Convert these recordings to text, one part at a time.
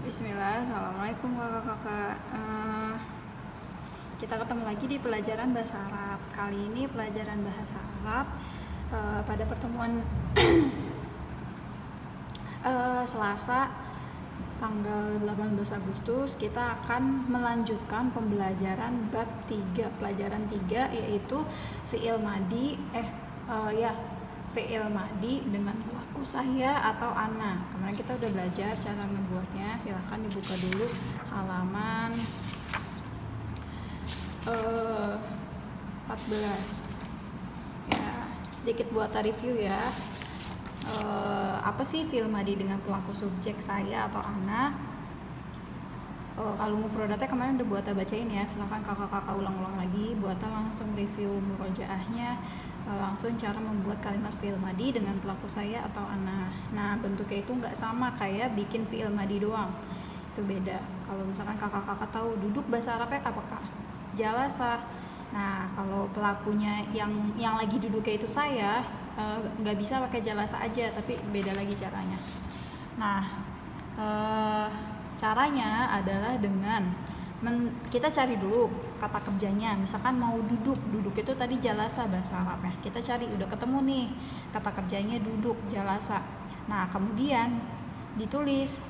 Bismillah, Assalamualaikum kakak-kakak. Kita ketemu lagi di pelajaran bahasa Arab. Kali ini pelajaran bahasa Arab. Pada pertemuan Selasa tanggal 18 Agustus kita akan melanjutkan pembelajaran bab 3, pelajaran 3, yaitu fi'il madi fi'il madi dengan pelaku saya atau ana. Kemarin kita udah belajar cara membuatnya. Silahkan dibuka dulu halaman 14 ya. Sedikit buat review ya. Apa sih fi'il madi dengan pelaku subjek saya atau ana? Kalau mufradatnya kemarin udah buatnya bacain ya. Silahkan kakak-kakak ulang-ulang lagi, buatnya langsung review murojaahnya, langsung cara membuat kalimat fi'il madi dengan pelaku saya atau ana. Nah, bentuknya itu nggak sama kayak bikin fi'il madi doang, itu beda. Kalau misalkan kakak-kakak tahu duduk bahasa Arabnya apakah jalasa. Nah, kalau pelakunya yang lagi duduknya itu saya, nggak bisa pakai jalasa aja, tapi beda lagi caranya. Nah, caranya adalah dengan kita cari dulu kata kerjanya. Misalkan mau duduk itu tadi jalasa bahasa Arabnya. Kita cari, udah ketemu nih kata kerjanya duduk, jalasa. Nah, kemudian ditulis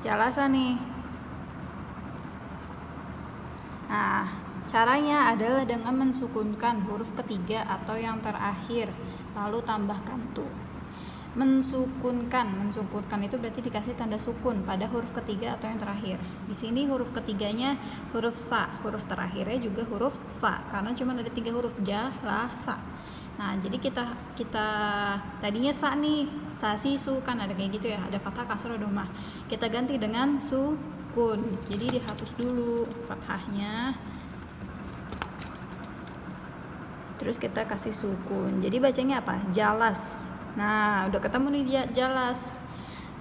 jalasa nih. Nah, caranya adalah dengan mensukunkan huruf ketiga atau yang terakhir, lalu tambahkan tu. Mensukunkan itu berarti dikasih tanda sukun pada huruf ketiga atau yang terakhir. Di sini huruf ketiganya huruf sa, huruf terakhirnya juga huruf sa, karena cuma ada 3 huruf, jalasa. Nah, jadi kita tadinya sa nih, sa si su, kan ada kayak gitu ya, ada fathah, kasrah, dhammah. Kita ganti dengan sukun. Jadi dihapus dulu fathahnya, terus kita kasih sukun. Jadi bacanya apa? Jalas. Nah, udah ketemu nih jalas.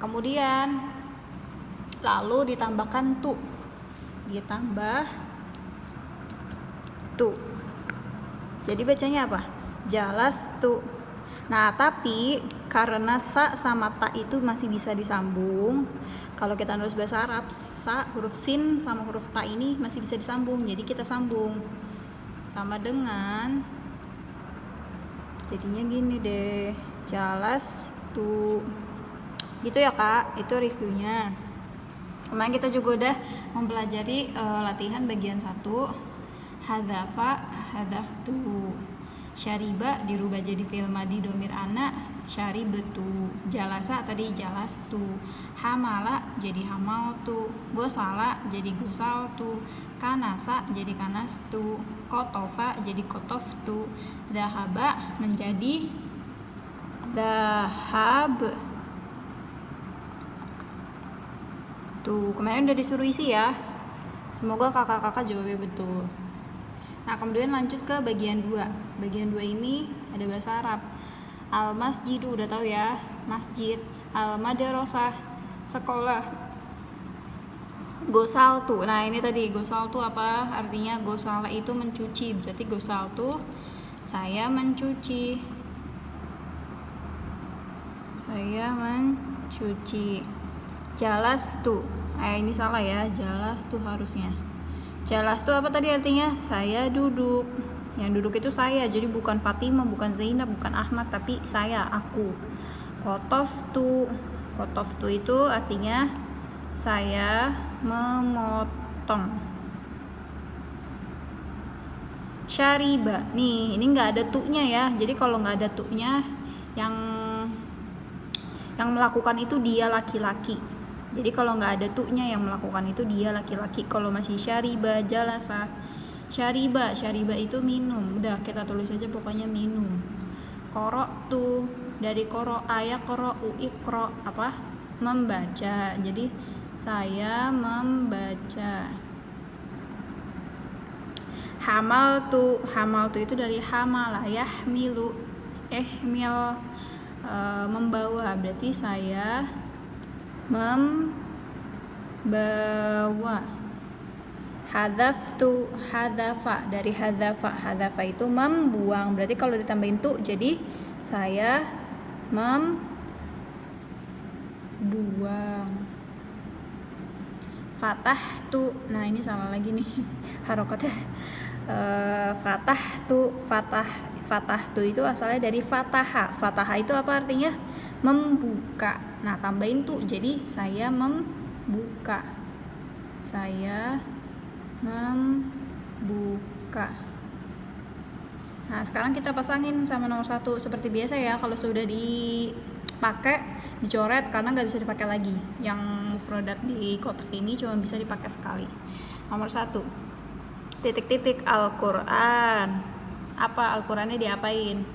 Kemudian lalu ditambahkan tu. Ditambah tu. Jadi bacanya apa? Jalas tu. Nah, tapi karena sa sama ta itu masih bisa disambung. Kalau kita nulis bahasa Arab, sa, huruf sin sama huruf ta ini masih bisa disambung. Jadi kita sambung. Sama dengan, jadinya gini deh, jalas tu. Gitu ya kak, itu reviewnya. Kemarin kita juga udah mempelajari latihan bagian 1. Hadzafa, hadzaftu. Syariba dirubah jadi fi'il madi dhamir ana, syaribtu. Jalasa tadi jalastu. Hamala jadi hamaltu. Gosala jadi gosaltu. Kanasa jadi kanastu. Kotofa jadi kotoftu. Dahaba menjadi dahab. Tuh, kemarin udah disuruh isi ya. Semoga kakak-kakak jawabnya betul. Nah, kemudian lanjut ke bagian 2. Bagian 2 ini ada bahasa Arab. Al-masjidu, udah tahu ya, masjid. Al-madrasah, sekolah. Gosaltu. Nah, ini tadi gosaltu apa? Artinya gosala itu mencuci. Berarti gosaltu saya mencuci. Jalastu. Ini salah ya. Jalastu harusnya. Jalastu apa tadi artinya? Saya duduk. Yang duduk itu saya. Jadi bukan Fatimah, bukan Zainab, bukan Ahmad, tapi saya, aku. Kotoftu. Kotoftu itu artinya saya memotong. Syariba. Nih, ini nggak ada tu-nya ya. Jadi kalau nggak ada tu-nya, yang melakukan itu dia laki-laki. Jadi kalau nggak ada tu-nya, yang melakukan itu dia laki-laki. Kalau masih syariba, jalasa. Syariba itu minum. Udah, kita tulis aja pokoknya minum. Qara'tu, dari qara'a ya qara'u, iqra, apa? Membaca. Jadi saya membaca. Hamaltu itu dari hamala, yahmilu, membawa. Berarti saya membawa. Hadzaftu, hadzafa, dari hadzafa. Hadzafa itu membuang. Berarti kalau ditambahin tu jadi saya membuang. Fatahtu. Nah, ini salah lagi nih harokatnya. Fatahtu itu asalnya dari fataha. Fataha itu apa artinya? Membuka. Nah, tambahin tu jadi saya membuka. Saya membuka. Nah, sekarang kita pasangin sama nomor 1 seperti biasa ya. Kalau sudah dipakai, dicoret karena nggak bisa dipakai lagi. Yang mufradat di kotak ini cuma bisa dipakai sekali. Nomor 1, titik-titik Al-Quran. Apa Al-Qurannya diapain?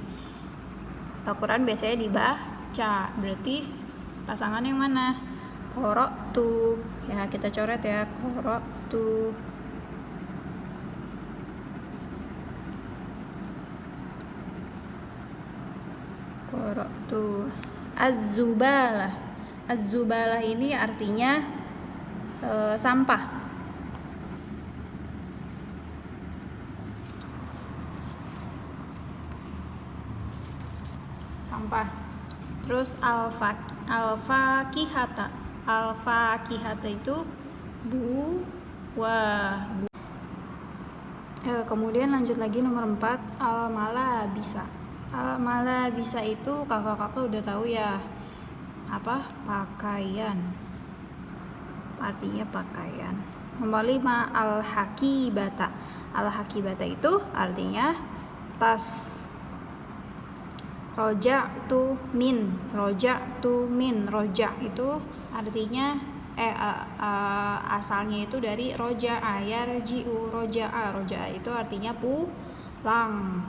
Al-Quran biasanya dibaca. Berarti pasangan yang mana? Qara'tu. Ya, kita coret ya. Qara'tu. Qara'tu. Az-zubalah. Az-zubalah ini artinya sampah. Sampah. Terus al-fakihata. Al-fakihata itu buah. Kemudian lanjut lagi nomor 4, al-malabisa. Al-malabisa itu kakak-kakak udah tahu ya, apa? Pakaian. Artinya pakaian. Nomor 5, al-hakibata. Al-hakibata itu artinya tas. Roja'tu min. Roja itu artinya asalnya itu dari roja'a, yarji'u, roja'a. Roja'a itu artinya pulang.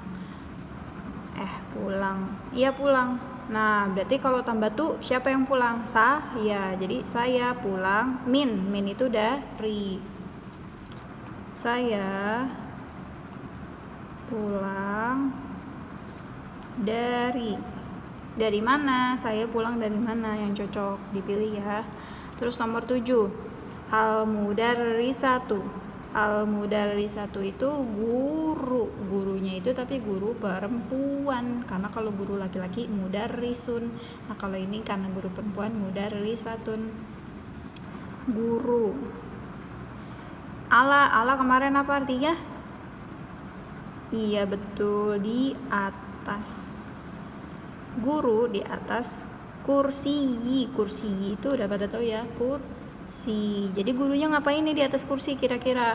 Iya, pulang. Nah, berarti kalau tambah tu siapa yang pulang? Saya. Jadi saya pulang. Min itu dari. Saya pulang dari mana? Saya pulang dari mana? Yang cocok dipilih ya. Terus nomor 7, al-mudarrisatu. Al-mudarrisatu itu guru. Gurunya itu tapi guru perempuan. Karena kalau guru laki-laki mudarrisun. Nah, kalau ini karena guru perempuan mudarrisatun. Guru. Ala kemarin apa artinya? Iya, betul, di atas. Guru di atas kursi. Kursi itu udah pada tahu ya, kursi. Jadi gurunya ngapain nih di atas kursi kira-kira?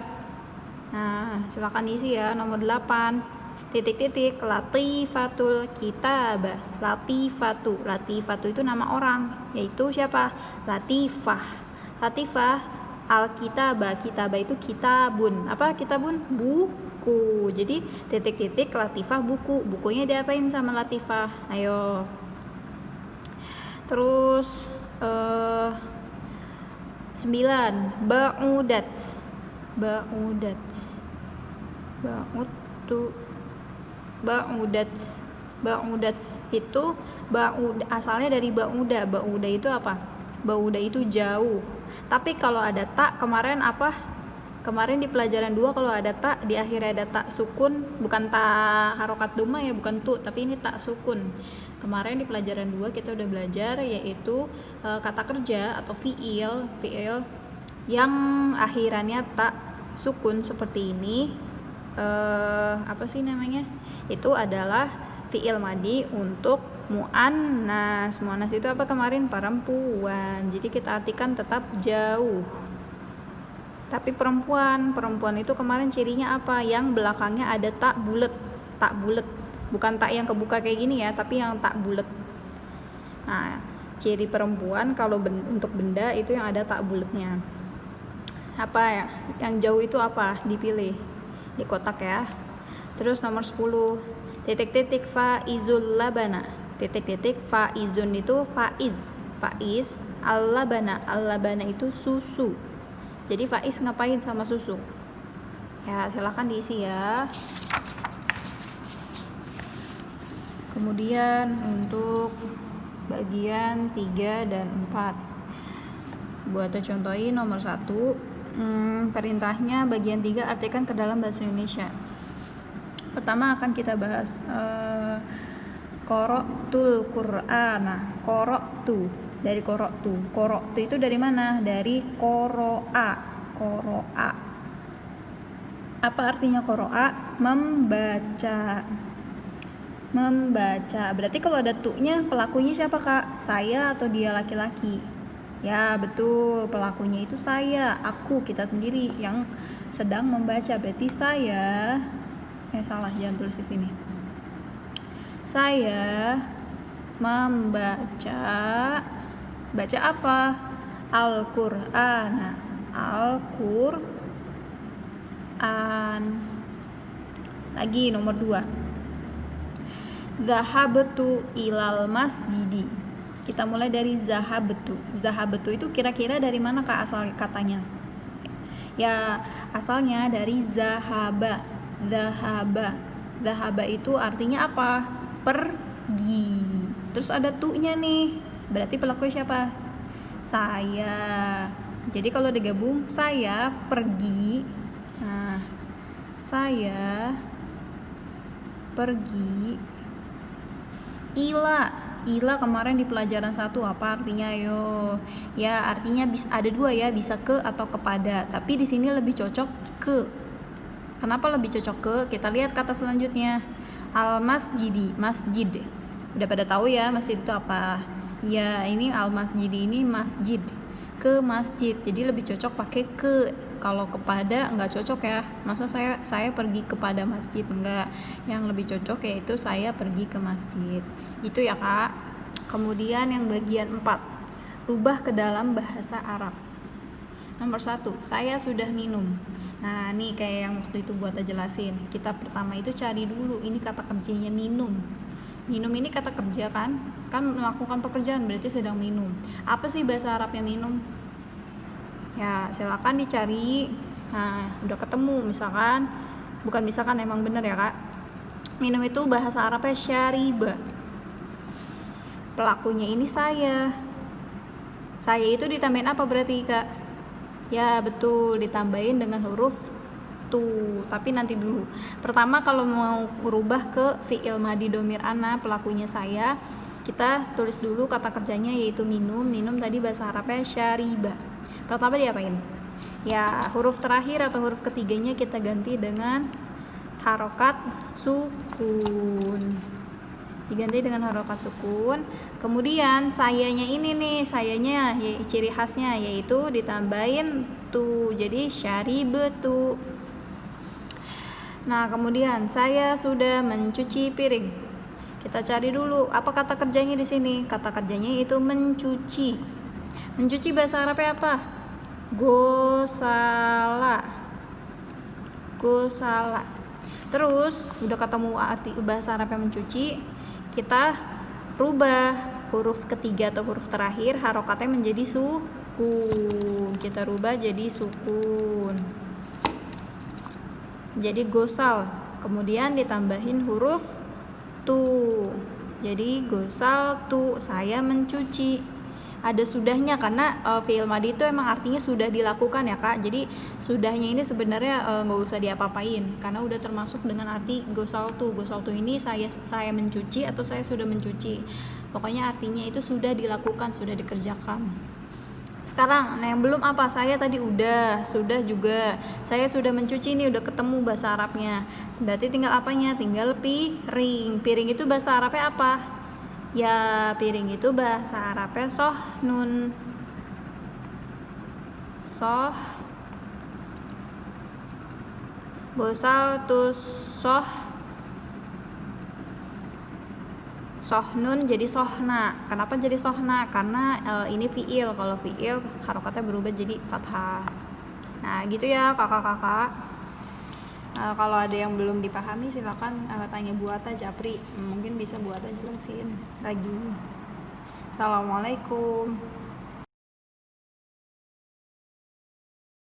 Nah, silakan isi ya. Nomor 8, titik-titik latifatul kitabah. Latifatu itu nama orang, yaitu siapa? Latifah al-kitabah. Kitabah itu kitabun. Apa kitabun? Buku. Jadi titik-titik latifah buku. Bukunya diapain sama latifah? Ayo. Terus 9, ba'udat. Ba'udat itu asalnya dari ba'uda. Ba'uda itu apa? Ba'uda itu jauh. Tapi kalau ada tak kemarin apa? Kemarin di pelajaran 2 kalau ada tak di akhirnya ada tak sukun, bukan tak harokat doma ya, bukan tu, tapi ini tak sukun. Kemarin di pelajaran 2 kita udah belajar yaitu kata kerja atau fiil yang akhirannya tak sukun seperti ini. Apa sih namanya? Itu adalah fiil madi untuk muannas. Muannas itu apa kemarin? Perempuan. Jadi kita artikan tetap jauh. Tapi perempuan itu kemarin cirinya apa? Yang belakangnya ada tak bulet. Bukan tak yang kebuka kayak gini ya, tapi yang tak bulet. Nah, ciri perempuan kalau untuk benda itu yang ada tak buletnya. Apa ya? Yang jauh itu apa? Dipilih di kotak ya. Terus nomor 10, titik-titik faizul labana. Titik-titik faizun itu faiz al-labana itu susu. Jadi faiz ngapain sama susu? Ya, silakan diisi ya. Kemudian untuk bagian 3 dan 4 buat contohin nomor 1, perintahnya bagian 3 artikan ke dalam bahasa Indonesia. Pertama akan kita bahas Qara'tul Qur'ana. Qara'tu, dari qara'tu. Qara'tu itu dari mana? Dari qara'a. Qara'a. Apa artinya qara'a? Membaca. Membaca. Berarti kalau ada tu-nya, pelakunya siapa, Kak? Saya atau dia laki-laki? Ya, betul. Pelakunya itu saya, aku, kita sendiri yang sedang membaca. Berarti saya salah, jangan tulis di sini. Saya membaca, baca apa? Al-Qur'an. Al-Qur'an. Lagi nomor 2. Zahabtu ilal masjidi. Kita mulai dari zahabtu. Zahabtu itu kira-kira dari mana, Kak, asal katanya? Ya, asalnya dari zahaba. Zahaba itu artinya apa? Pergi. Terus ada tu-nya nih. Berarti pelakunya siapa? Saya. Jadi kalau digabung, saya pergi. Nah, saya pergi. Ila kemarin di pelajaran 1 apa artinya, yo? Ya, artinya ada 2 ya, bisa ke atau kepada. Tapi di sini lebih cocok ke. Kenapa lebih cocok ke? Kita lihat kata selanjutnya. Al-masjidi, masjid. Udah pada tahu ya masjid itu apa? Ya, ini al-masjidi ini masjid. Ke masjid. Jadi lebih cocok pakai ke. Kalau kepada enggak cocok ya. Masa saya pergi kepada masjid, enggak. Yang lebih cocok yaitu saya pergi ke masjid. Itu ya, Kak. Kemudian yang bagian 4. Rubah ke dalam bahasa Arab. Nomor 1, saya sudah minum. Nah, nih kayak yang waktu itu buat jelasin. Kita pertama itu cari dulu ini kata kerjanya minum. Minum ini kata kerja kan? Kan melakukan pekerjaan, berarti sedang minum. Apa sih bahasa Arabnya minum? Ya, silakan dicari. Nah, udah ketemu misalkan. Bukan misalkan, emang bener ya, Kak. Minum itu bahasa Arabnya syariba. Pelakunya ini saya. Saya itu ditambahin apa berarti, Kak? Ya, betul, ditambahin dengan huruf tu. Tapi nanti dulu. Pertama kalau mau berubah ke fi'il madi dhamir ana, pelakunya saya, kita tulis dulu kata kerjanya yaitu minum. Minum tadi bahasa Arabnya syariba. Pertama diapain? Ya, huruf terakhir atau huruf ketiganya kita ganti dengan harokat sukun. Diganti dengan harokat sukun. Kemudian sayanya ini nih, sayanya ciri khasnya yaitu ditambahin tu, jadi syaribtu. Nah, kemudian saya sudah mencuci piring. Kita cari dulu apa kata kerjanya di sini. Kata kerjanya itu mencuci. Mencuci bahasa Arabnya apa? Gosala. Gosala. Terus udah ketemu arti bahasa Arabnya mencuci, kita rubah huruf ketiga atau huruf terakhir harokatnya menjadi sukun. Kita rubah jadi sukun. Jadi gosal. Kemudian ditambahin huruf tu. Jadi gosal tu, saya mencuci. Ada sudahnya karena fi'il madi itu emang artinya sudah dilakukan ya, Kak. Jadi sudahnya ini sebenarnya nggak usah diapa-apain karena udah termasuk dengan arti gosal tu. Gosal tu ini saya mencuci atau saya sudah mencuci. Pokoknya artinya itu sudah dilakukan, sudah dikerjakan. Sekarang, nah yang belum apa? Saya tadi sudah juga. Saya sudah mencuci, ini udah ketemu bahasa Arabnya. Berarti tinggal apanya? Tinggal piring. Piring itu bahasa Arabnya apa? Ya, piring itu bahasa Arabnya sohnun. Gosal tu sohnun jadi sohna. Kenapa jadi sohna? Karena ini fi'il. Kalau fi'il harokatnya berubah jadi fathah. Nah, gitu ya kakak-kakak. Kalau ada yang belum dipahami silakan tanya Bu Ata Japri. Mungkin bisa Bu Ata jelasin lagi. Assalamualaikum.